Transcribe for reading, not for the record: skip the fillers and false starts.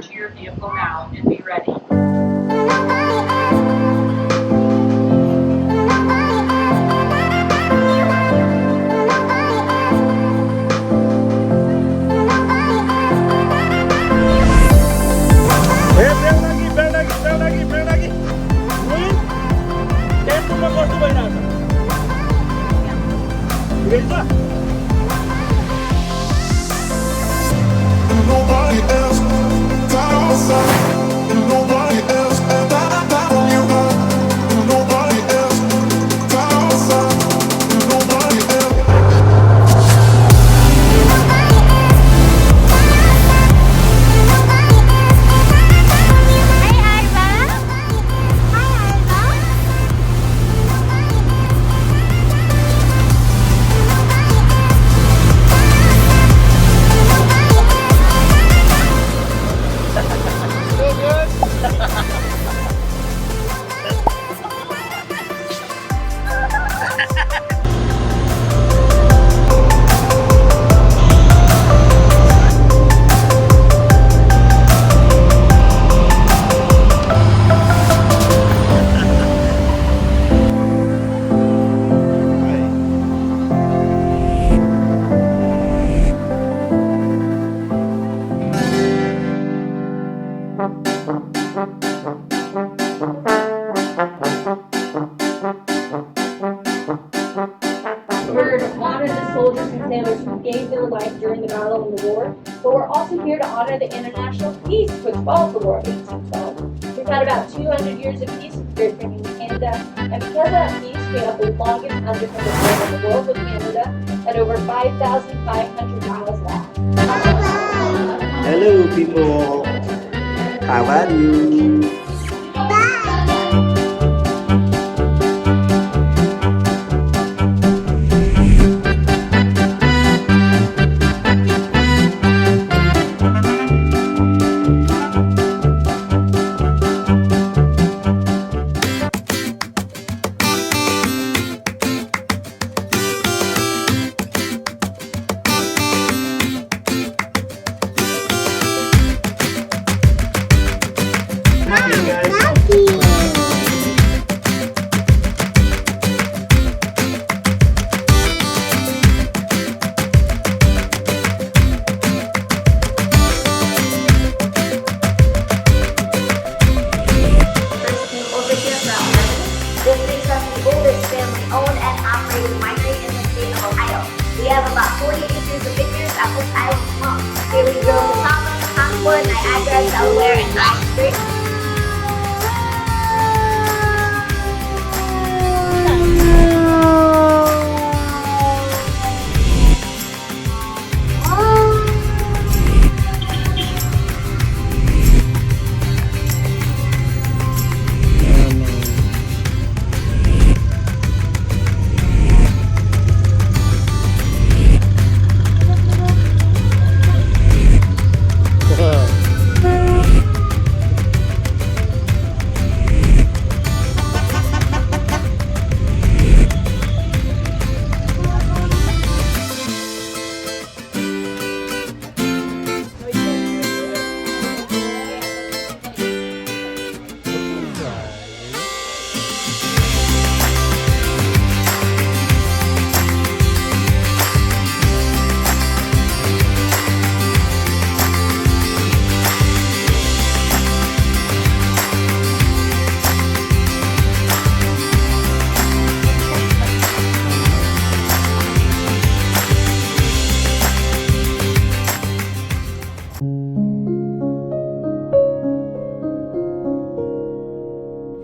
to your vehicle now and be ready. Bel lagi. Tempo na kosto ba nasa? Bisa? Nobody else got outside, and nobody else that on you got, and nobody else got outside, and nobody else. We're here to honor the soldiers and sailors who gave their life during the Battle of the War, but we're also here to honor the international peace which followed the War of 1812. We've had about 200 years of peace with Great Britain and Canada, and because of that peace, we have the longest undefended war in the world with Canada at over 5,500 miles long. Hello people, how are you? This makes us the oldest family-owned and operated winery in the state of Ohio. We have about 40 acres of vineyards at Oak Island Swamp. Here we grow the Thomas, Cottonwood, Niagara, Delaware, and Rock Creek.